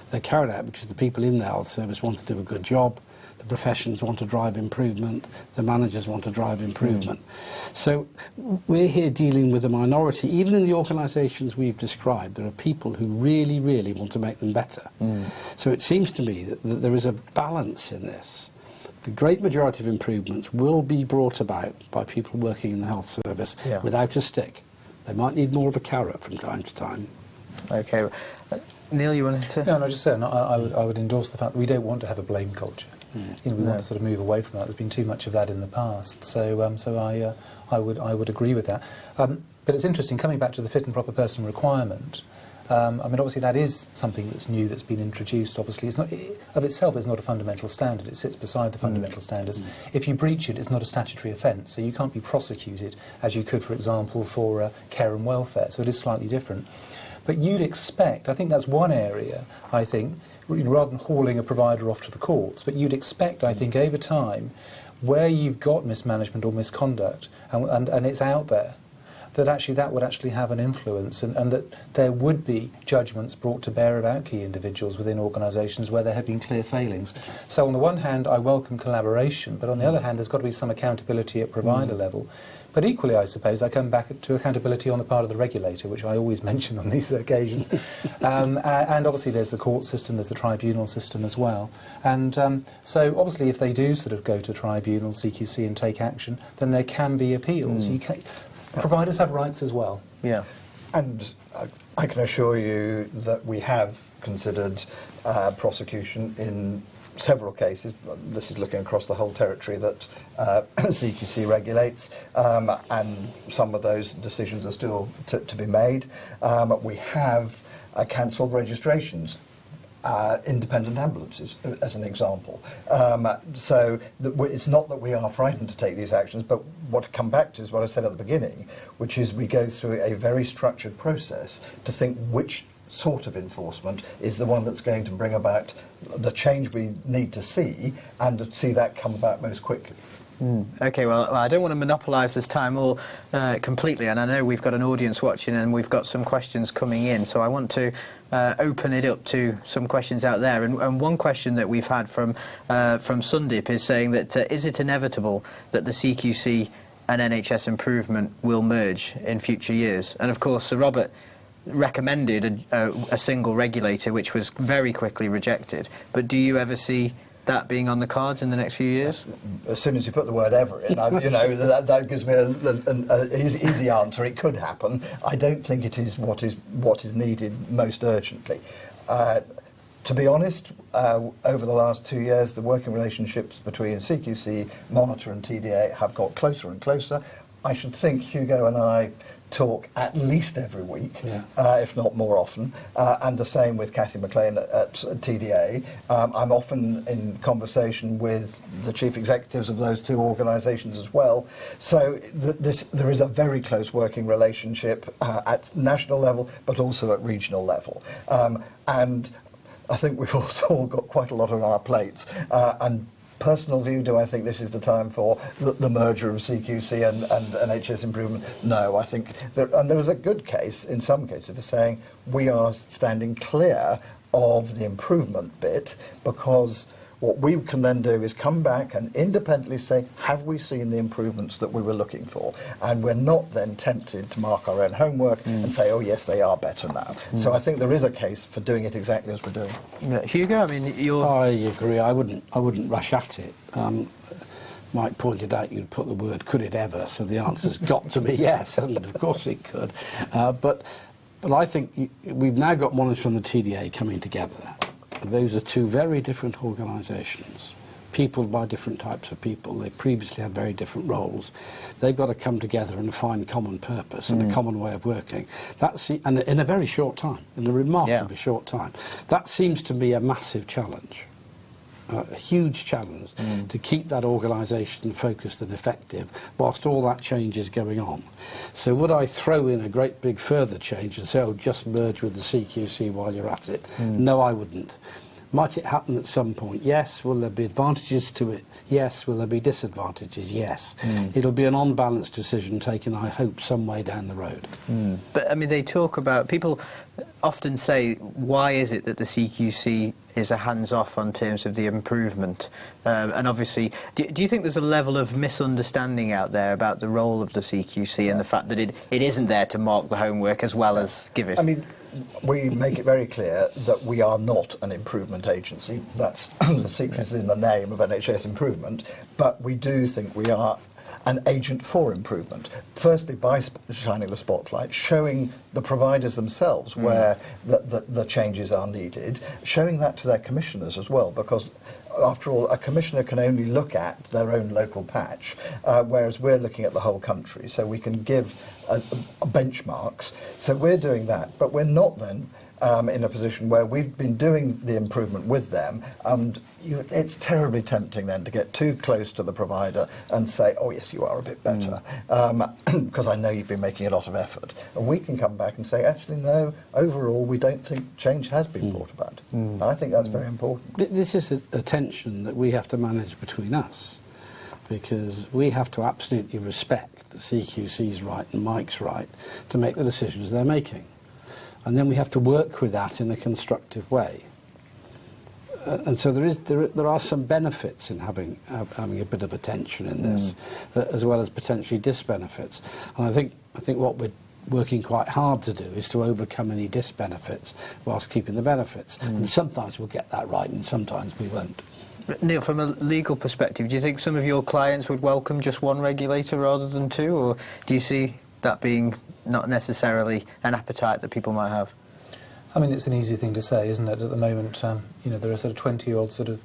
They're carried out because the people in the health service want to do a good job, the professions want to drive improvement, the managers want to drive improvement. So we're here dealing with a minority. Even in the organisations we've described, there are people who really, really want to make them better. So it seems to me that there is a balance in this. The great majority of improvements will be brought about by people working in the health service without a stick. They might need more of a carrot from time to time.
Okay. Neil, you wanted to...
No, I just said I would endorse the fact that we don't want to have a blame culture. We want to sort of move away from that. There's been too much of that in the past. So I would agree with that. But it's interesting, coming back to the fit and proper person requirement, I mean, obviously that is something that's new, that's been introduced. Obviously, it's not, of itself is not a fundamental standard. It sits beside the fundamental standards. If you breach it, it's not a statutory offence, so you can't be prosecuted as you could, for example, for care and welfare. So it is slightly different. But you'd expect, I think that's one area, I think, rather than hauling a provider off to the courts, but you'd expect, I think, over time, where you've got mismanagement or misconduct, and it's out there, that actually that would actually have an influence, and that there would be judgments brought to bear about key individuals within organisations where there have been clear failings. So on the one hand, I welcome collaboration, but on the other hand, there's got to be some accountability at provider level. But equally, I suppose, I come back to accountability on the part of the regulator, which I always mention on these occasions. And obviously there's the court system, there's the tribunal system as well. And so obviously if they do sort of go to tribunal, CQC, and take action, then there can be appeals. Providers have rights as well.
Yeah.
And I can assure you that we have considered prosecution in several cases. This is looking across the whole territory that CQC regulates, and some of those decisions are still to be made. We have cancelled registrations. Independent ambulances, as an example. So it's not that we are frightened to take these actions, but what to come back to is what I said at the beginning, which is we go through a very structured process to think which sort of enforcement is the one that's going to bring about the change we need to see, and to see that come about most quickly.
Okay, well, I don't want to monopolise this time all completely, and I know we've got an audience watching and we've got some questions coming in, so I want to open it up to some questions out there. And one question that we've had from Sundip is saying that is it inevitable that the CQC and NHS Improvement will merge in future years? And of course, Sir Robert recommended a single regulator, which was very quickly rejected. But do you ever see that being on the cards in the next few years?
As soon as you put the word ever in, that gives me an easy answer. It could happen. I don't think it is what is needed most urgently. To be honest, over the last 2 years, the working relationships between CQC, Monitor and TDA have got closer and closer. I should think Hugo and I talk at least every week, if not more often, and the same with Cathy McLean at TDA. I'm often in conversation with the chief executives of those two organisations as well. So there is a very close working relationship at national level, but also at regional level. And I think we've also all got quite a lot on our plates, and personal view, do I think this is the time for the merger of CQC and NHS Improvement? No, I think and there was a good case, in some cases, for saying we are standing clear of the improvement bit, because what we can then do is come back and independently say, have we seen the improvements that we were looking for? And we're not then tempted to mark our own homework and say, oh yes, they are better now. So I think there is a case for doing it exactly as we're doing.
Yeah, Hugo, I mean,
I agree. I wouldn't rush at it. Mike pointed out you'd put the word "could it ever," so the answer's got to be yes, hasn't it? Of course it could. But I think we've now got monitoring and the TDA coming together. Those are two very different organisations, people by different types of people. They previously had very different roles. They've got to come together and find common purpose and a common way of working. And in a very short time, in a remarkably short time. That seems to be a massive challenge, a huge challenge to keep that organisation focused and effective whilst all that change is going on. So would I throw in a great big further change and say, oh, just merge with the CQC while you're at it? No, I wouldn't. Might it happen at some point? Yes. Will there be advantages to it? Yes. Will there be disadvantages? Yes. It'll be an on-balance decision taken, I hope, some way down the road.
But, I mean, they talk about... People often say, why is it that the CQC is a hands-off on terms of the improvement? And obviously, do you think there's a level of misunderstanding out there about the role of the CQC and the fact that it isn't there to mark the homework as well as give it?
I mean, we make it very clear that we are not an improvement agency. That's the secret in the name of NHS Improvement. But we do think we are an agent for improvement. Firstly, by shining the spotlight, showing the providers themselves where the changes are needed, showing that to their commissioners as well, because after all, a commissioner can only look at their own local patch, whereas we're looking at the whole country, so we can give benchmarks. So we're doing that, but we're not then in a position where we've been doing the improvement with them, and it's terribly tempting then to get too close to the provider and say, oh yes, you are a bit better, because I know you've been making a lot of effort. And we can come back and say, actually no, overall we don't think change has been brought about. I think that's very important.
This is a tension that we have to manage between us, because we have to absolutely respect the CQC's right and Mike's right to make the decisions they're making. And then we have to work with that in a constructive way. And so there are some benefits in having a bit of attention in this, as well as potentially disbenefits. And I think what we're working quite hard to do is to overcome any disbenefits whilst keeping the benefits. And sometimes we'll get that right, and sometimes we won't.
Neil, from a legal perspective, do you think some of your clients would welcome just one regulator rather than two, or do you see that being not necessarily an appetite that people might have?
I mean, it's an easy thing to say, isn't it? At the moment, there are sort of 20-odd sort of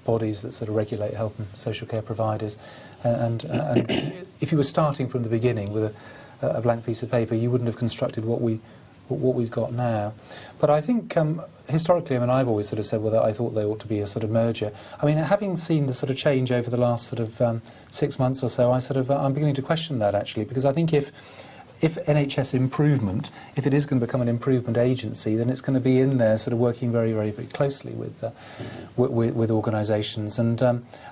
bodies that sort of regulate health and social care providers, and if you were starting from the beginning with a blank piece of paper, you wouldn't have constructed what we've got now. But I think historically, I mean, I've always sort of said, well, that I thought there ought to be a sort of merger. I mean, having seen the sort of change over the last sort of 6 months or so, I'm beginning to question that actually, because I think if NHS Improvement, if it is going to become an improvement agency, then it's going to be in there sort of working very, very, very closely with organisations. And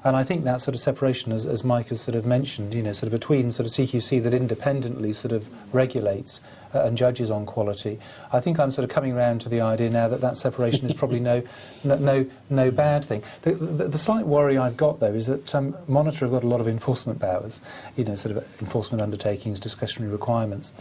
I think that sort of separation, as Mike has sort of mentioned, sort of between sort of CQC that independently sort of regulates and judges on quality, I think I'm sort of coming around to the idea now that separation is probably no bad thing. The slight worry I've got, though, is that Monitor have got a lot of enforcement powers, sort of enforcement undertakings, discretionary requirements,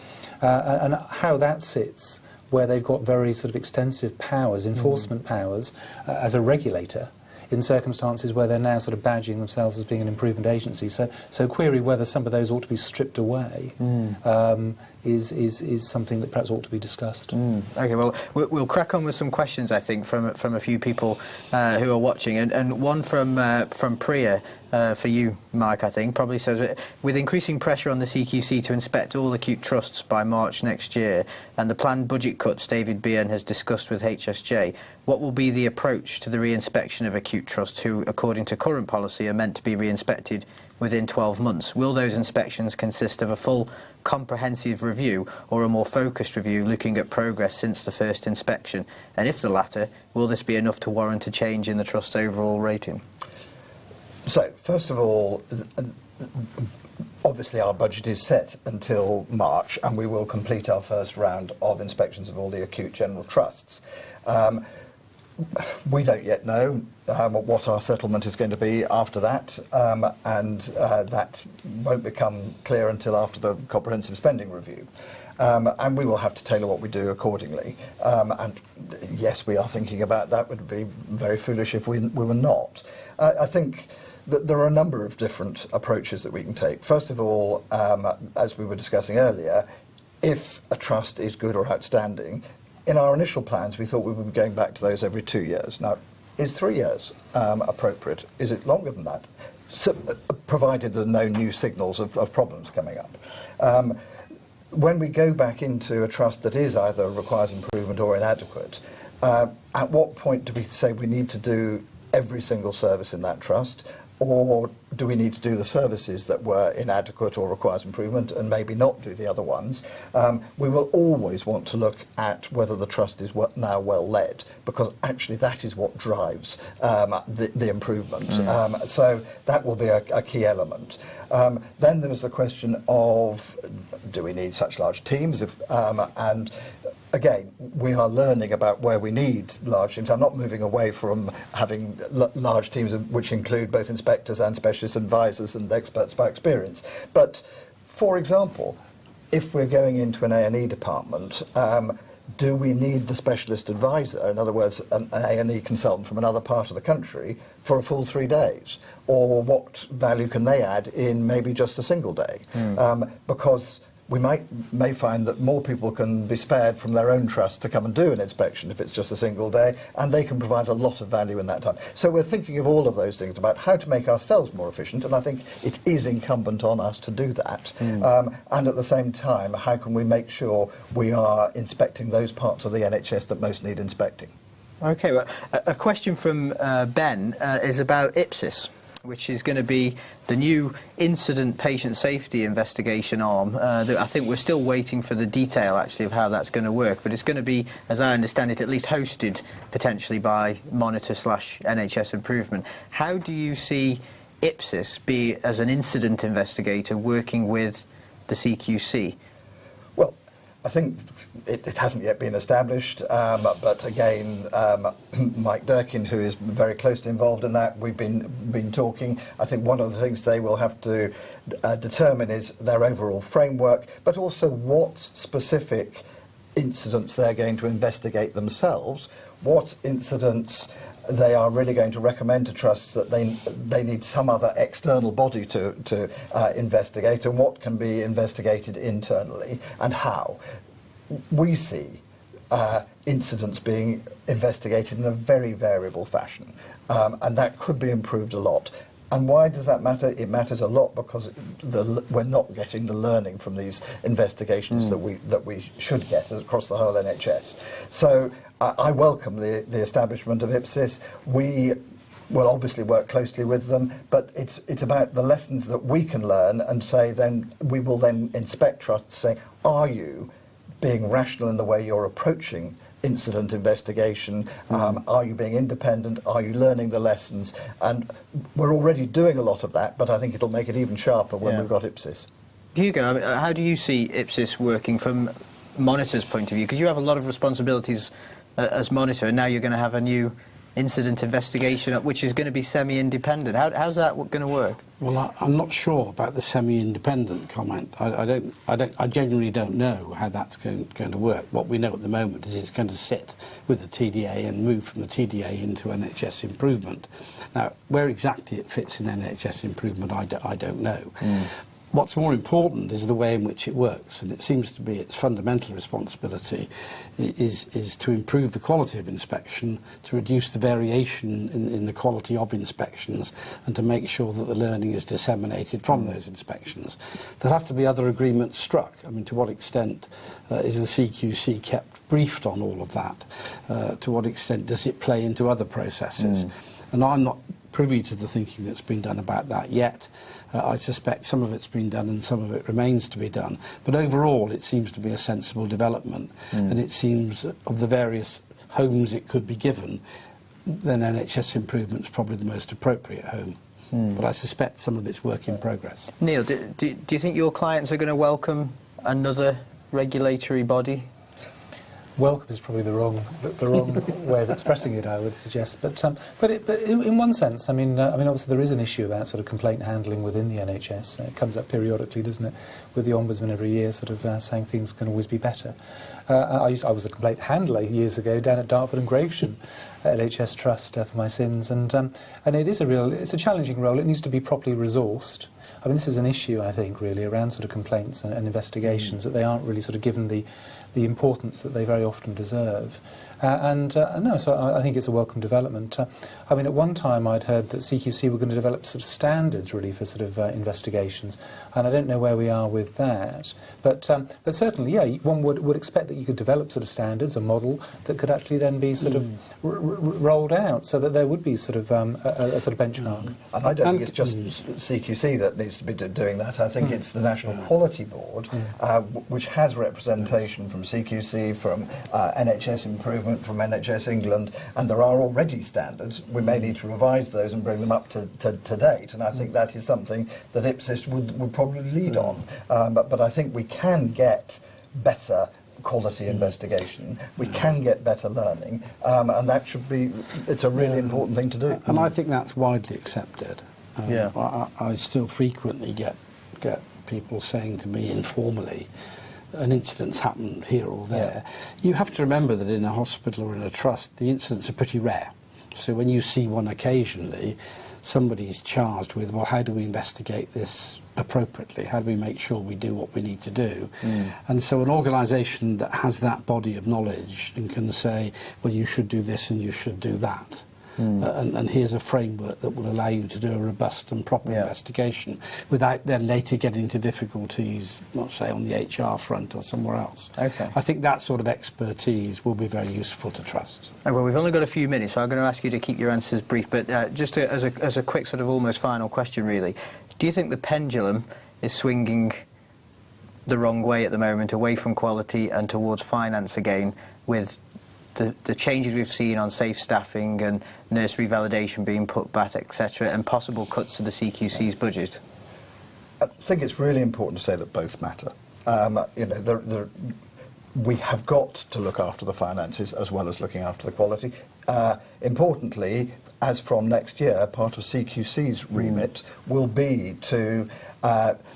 and how that sits, where they've got very sort of extensive powers, enforcement powers, as a regulator, in circumstances where they're now sort of badging themselves as being an improvement agency. So query whether some of those ought to be stripped away is something that perhaps ought to be discussed.
OK, well, we'll crack on with some questions, I think, from a few people who are watching. And one from Priya, for you, Mike, I think, probably says, with increasing pressure on the CQC to inspect all acute trusts by March next year and the planned budget cuts David Behan has discussed with HSJ, what will be the approach to the re-inspection of acute trusts who, according to current policy, are meant to be re-inspected within 12 months? Will those inspections consist of a full comprehensive review or a more focused review looking at progress since the first inspection? And if the latter, will this be enough to warrant a change in the trust's overall rating?
So, first of all, obviously our budget is set until March, and we will complete our first round of inspections of all the acute general trusts. We don't yet know what our settlement is going to be after that, and that won't become clear until after the comprehensive spending review. And we will have to tailor what we do accordingly. And yes, we are thinking about that. It would be very foolish if we were not. I think that there are a number of different approaches that we can take. First of all, as we were discussing earlier, if a trust is good or outstanding, in our initial plans we thought we would be going back to those every 2 years. Now, is 3 years appropriate? Is it longer than that? So, provided there are no new signals of problems coming up. When we go back into a trust that is either requires improvement or inadequate, at what point do we say we need to do every single service in that trust, or do we need to do the services that were inadequate or requires improvement and maybe not do the other ones? We will always want to look at whether the trust is now well led, because actually that is what drives the improvement. So that will be a key element. Then there's the question of, do we need such large teams? And again, we are learning about where we need large teams. I'm not moving away from having large teams which include both inspectors and specialist advisors and experts by experience. But, for example, if we're going into an A&E department, do we need the specialist advisor, in other words, an A&E consultant from another part of the country, for a full 3 days? Or what value can they add in maybe just a single day? Because we may find that more people can be spared from their own trust to come and do an inspection if it's just a single day, and they can provide a lot of value in that time. So we're thinking of all of those things about how to make ourselves more efficient, and I think it is incumbent on us to do that. And at the same time, how can we make sure we are inspecting those parts of the NHS that most need inspecting?
Okay, well, a question from Ben is about IPSIS, which is going to be the new incident patient safety investigation arm. I think we're still waiting for the detail, actually, of how that's going to work, but it's going to be, as I understand it, at least hosted potentially by Monitor/NHS Improvement. How do you see IPSIS be, as an incident investigator, working with the CQC?
Well, I think it hasn't yet been established, but again, Mike Durkin, who is very closely involved in that, we've been talking. I think one of the things they will have to determine is their overall framework, but also what specific incidents they're going to investigate themselves, what incidents they are really going to recommend to trusts that they need some other external body to investigate, and what can be investigated internally, and how. We see incidents being investigated in a very variable fashion, and that could be improved a lot. And why does that matter? It matters a lot because we're not getting the learning from these investigations that we should get across the whole NHS. So I welcome the establishment of IPSIS. We will obviously work closely with them, but it's about the lessons that we can learn, and say then we will then inspect trusts, saying, are you being rational in the way you're approaching incident investigation? Are you being independent? Are you learning the lessons? And we're already doing a lot of that, but I think it'll make it even sharper when we've got IPSIS.
Hugo, how do you see IPSIS working from Monitor's point of view? Because you have a lot of responsibilities as Monitor, and now you're going to have a new incident investigation, which is going to be semi-independent. How's that going to work?
Well, I'm not sure about the semi-independent comment. I genuinely don't know how that's going to work. What we know at the moment is it's going to sit with the TDA and move from the TDA into NHS Improvement. Now, where exactly it fits in NHS Improvement, I don't know. What's more important is the way in which it works, and it seems to be its fundamental responsibility is to improve the quality of inspection, to reduce the variation in the quality of inspections, and to make sure that the learning is disseminated from those inspections. There have to be other agreements struck. I mean, to what extent is the CQC kept briefed on all of that? To what extent does it play into other processes? And I'm not privy to the thinking that's been done about that yet. I suspect some of it's been done and some of it remains to be done. But overall, it seems to be a sensible development. And it seems, of the various homes it could be given, then NHS Improvement's probably the most appropriate home. But I suspect some of it's work in progress.
Neil, do you think your clients are going to welcome another regulatory body?
Welcome is probably the wrong way of expressing it, I would suggest. But in one sense, I mean, obviously there is an issue about sort of complaint handling within the NHS. It comes up periodically, doesn't it, with the Ombudsman every year, sort of saying things can always be better. I was a complaint handler years ago down at Dartford and Gravesham NHS Trust for my sins, and it's a challenging role. It needs to be properly resourced. I mean, this is an issue, I think, really, around sort of complaints and investigations, that they aren't really sort of given the importance that they very often deserve. So I think it's a welcome development. I mean, at one time I'd heard that CQC were going to develop sort of standards, really, for sort of investigations, and I don't know where we are with that. But certainly, yeah, one would expect that you could develop sort of standards, a model that could actually then be sort of rolled out, so that there would be sort of a sort of benchmark.
And I don't think it's just CQC that needs to be doing that. I think it's the National Quality Board, which has representation from CQC, from NHS Improvement, from NHS England, and there are already standards. We may need to revise those and bring them up to date, and I think that is something that IPSIS would probably lead on. But I think we can get better quality investigation, we can get better learning, and that should be, it's a really important thing to do.
And I think that's widely accepted. I still frequently get people saying to me informally, an incident's happened here or there. You have to remember that in a hospital or in a trust, the incidents are pretty rare. So when you see one occasionally, somebody's charged with, well, how do we investigate this appropriately? How do we make sure we do what we need to do? And so an organisation that has that body of knowledge and can say, well, you should do this and you should do that. And here's a framework that will allow you to do a robust and proper investigation without then later getting into difficulties, let's say, on the HR front or somewhere else.
Okay.
I think that sort of expertise will be very useful to trust.
Well, we've only got a few minutes, so I'm going to ask you to keep your answers brief, but as a quick sort of almost final question, really, do you think the pendulum is swinging the wrong way at the moment, away from quality and towards finance again, with the changes we've seen on safe staffing and nursery validation being put back, etc., and possible cuts to the CQC's budget?
I think it's really important to say that both matter. We have got to look after the finances as well as looking after the quality. Importantly, as from next year, part of CQC's remit will be to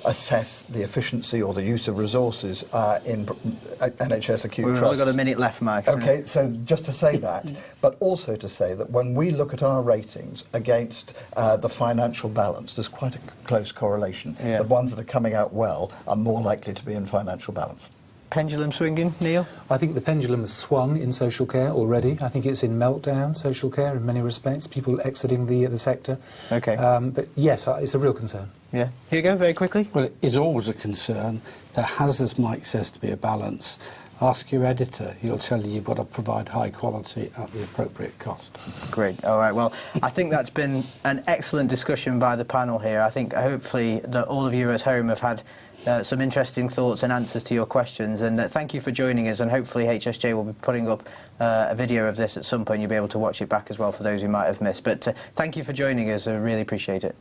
assess the efficiency or the use of resources in NHS acute trusts.
We've only got a minute left, Mike.
Okay, so just to say that, but also to say that when we look at our ratings against the financial balance, there's quite a close correlation. The ones that are coming out well are more likely to be in financial balance.
Pendulum swinging, Neil?
I think the pendulum has swung in social care already. I think it's in meltdown, social care, in many respects, people exiting the sector.
Okay.
But yes, it's a real concern.
Yeah. Hugo, very quickly?
Well, it is always a concern. There has, as Mike says, to be a balance. Ask your editor. He'll tell you you've got to provide high quality at the appropriate cost.
Great. All right. Well, I think that's been an excellent discussion by the panel here. I think hopefully that all of you at home have had some interesting thoughts and answers to your questions, and thank you for joining us, and hopefully HSJ will be putting up a video of this at some point. You'll be able to watch it back as well for those who might have missed. But thank you for joining us. I really appreciate it.